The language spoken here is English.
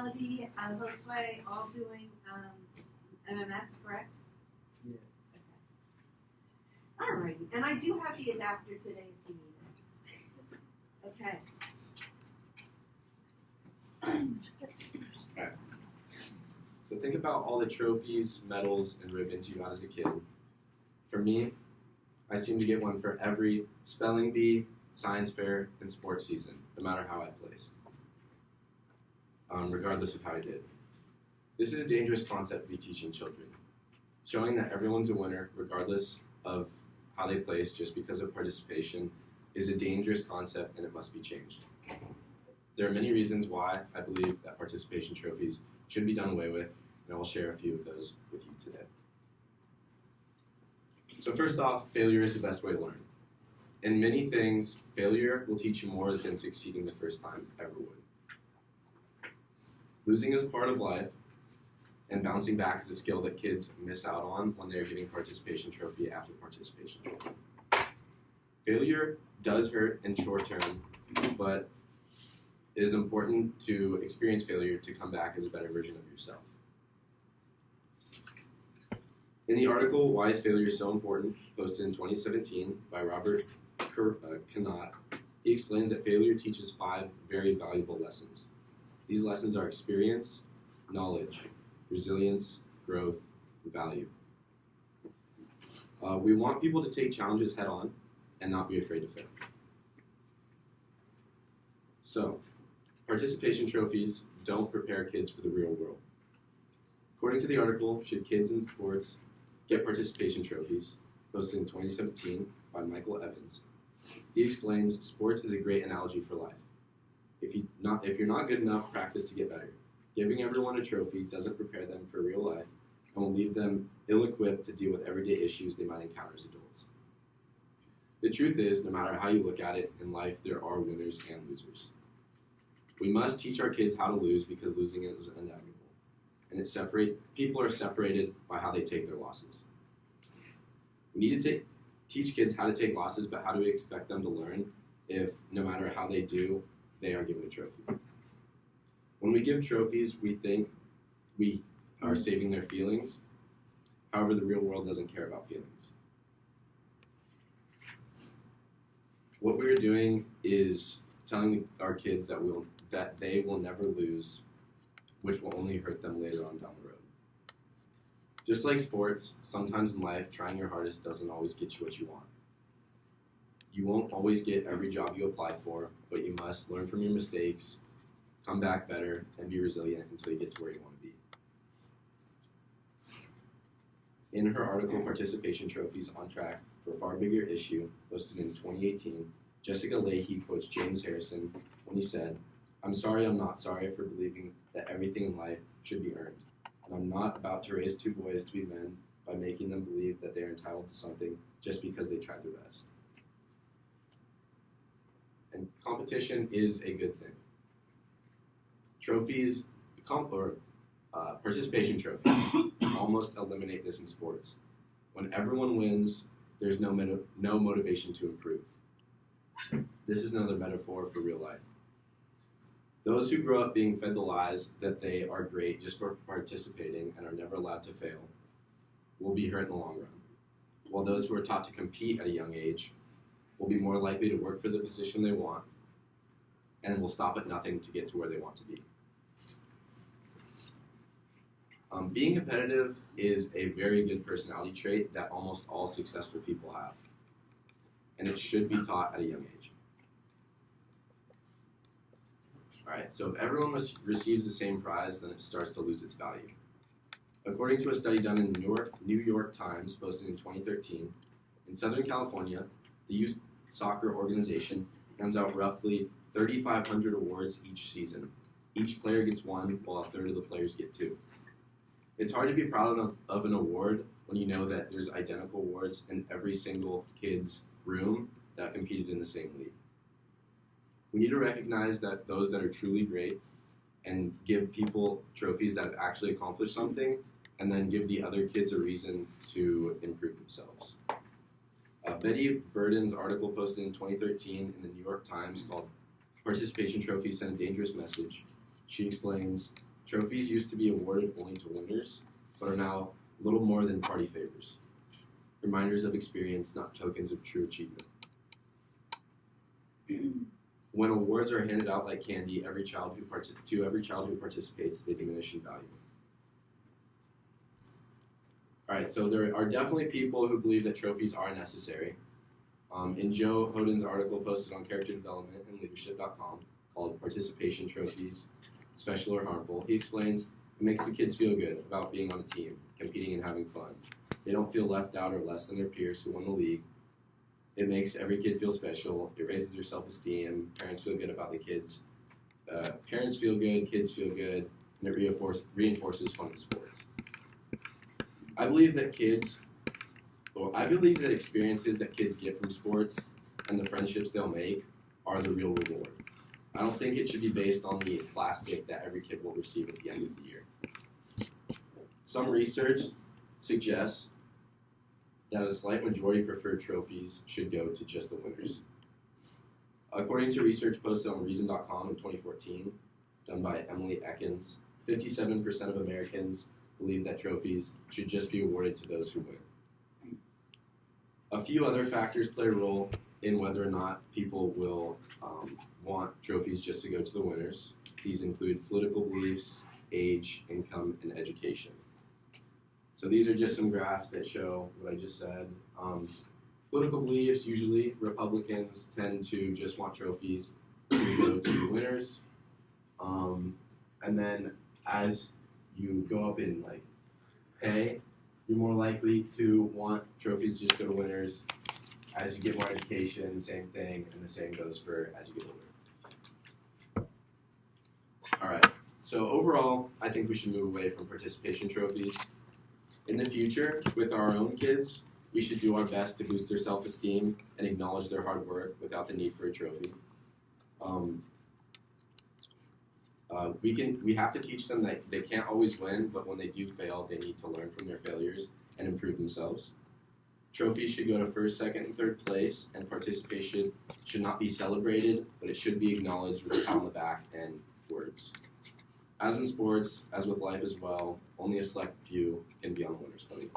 Melody, Josue, all doing MMS, correct? Yeah. Okay. All righty. And I do have the adapter today if you need it. Okay. Okay. So think about all the trophies, medals, and ribbons you got as a kid. For me, I seem to get one for every spelling bee, science fair, and sports season, no matter how I placed, regardless of how I did. This is a dangerous concept to be teaching children. Showing that everyone's a winner, regardless of how they place, just because of participation, is a dangerous concept and it must be changed. There are many reasons why I believe that participation trophies should be done away with, and I will share a few of those with you today. So first off, failure is the best way to learn. In many things, failure will teach you more than succeeding the first time ever would. Losing is part of life, and bouncing back is a skill that kids miss out on when they're getting participation trophy after participation trophy. Failure does hurt in short term, but it is important to experience failure to come back as a better version of yourself. In the article, Why is Failure So Important?, posted in 2017 by Robert Knott, he explains that failure teaches 5 very valuable lessons. These lessons are experience, knowledge, resilience, growth, and value. We want people to take challenges head on and not be afraid to fail. So, participation trophies don't prepare kids for the real world. According to the article, Should Kids in Sports Get Participation Trophies?, posted in 2017 by Michael Evans, he explains sports is a great analogy for life. If you're not good enough, practice to get better. Giving everyone a trophy doesn't prepare them for real life and will leave them ill-equipped to deal with everyday issues they might encounter as adults. The truth is, no matter how you look at it, in life there are winners and losers. We must teach our kids how to lose because losing is inevitable. And people are separated by how they take their losses. We need to teach kids how to take losses, but how do we expect them to learn if no matter how they do, they are given a trophy? When we give trophies, we think we are saving their feelings. However, the real world doesn't care about feelings. What we're doing is telling our kids that they will never lose, which will only hurt them later on down the road. Just like sports, sometimes in life, trying your hardest doesn't always get you what you want. You won't always get every job you apply for, but you must learn from your mistakes, come back better, and be resilient until you get to where you want to be. In her article, Participation Trophies on Track for a Far Bigger Issue, posted in 2018, Jessica Leahy quotes James Harrison when he said, "I'm sorry I'm not sorry for believing that everything in life should be earned. And I'm not about to raise 2 boys to be men by making them believe that they are entitled to something just because they tried their best." And competition is a good thing. Trophies, participation trophies, almost eliminate this in sports. When everyone wins, there's no motivation to improve. This is another metaphor for real life. Those who grow up being fed the lies that they are great just for participating and are never allowed to fail will be hurt in the long run, while those who are taught to compete at a young age will be more likely to work for the position they want and will stop at nothing to get to where they want to be. Being competitive is a very good personality trait that almost all successful people have, and it should be taught at a young age. Alright, so if everyone receives the same prize, then it starts to lose its value. According to a study done in the New York Times, posted in 2013, in Southern California, the youth soccer organization hands out roughly 3,500 awards each season. Each player gets 1, while a third of the players get 2. It's hard to be proud of an award when you know that there's identical awards in every single kid's room that competed in the same league. We need to recognize that those that are truly great and give people trophies that have actually accomplished something, and then give the other kids a reason to improve themselves. Betty Burden's article posted in 2013 in the New York Times called Participation Trophies Send a Dangerous Message. She explains, Trophies used to be awarded only to winners, but are now little more than party favors. Reminders of experience, not tokens of true achievement. When awards are handed out like candy, to every child who participates, they diminish in value. Alright, so there are definitely people who believe that trophies are necessary. In Joe Hoden's article posted on character development and leadership.com called Participation Trophies, Special or Harmful, he explains it makes the kids feel good about being on a team, competing and having fun. They don't feel left out or less than their peers who won the league. It makes every kid feel special. It raises their self-esteem. Parents feel good about the kids. Parents feel good, kids feel good, and it reinforces fun in sports. I believe that experiences that kids get from sports and the friendships they'll make are the real reward. I don't think it should be based on the plastic that every kid will receive at the end of the year. Some research suggests that a slight majority prefer trophies should go to just the winners. According to research posted on Reason.com in 2014, done by Emily Ekins, 57% of Americans believe that trophies should just be awarded to those who win. A few other factors play a role in whether or not people will want trophies just to go to the winners. These include political beliefs, age, income, and education. So these are just some graphs that show what I just said. Political beliefs, usually Republicans tend to just want trophies to go to the winners. And then as you go up in pay, you're more likely to want trophies to just go to winners. As you get more education, same thing, and the same goes for as you get older. Alright, so overall, I think we should move away from participation trophies. In the future, with our own kids, we should do our best to boost their self-esteem and acknowledge their hard work without the need for a trophy. We have to teach them that they can't always win, but when they do fail, they need to learn from their failures and improve themselves. Trophies should go to first, second, and third place, and participation should not be celebrated, but it should be acknowledged with a pat on the back and words. As in sports, as with life as well, only a select few can be on the winner's podium.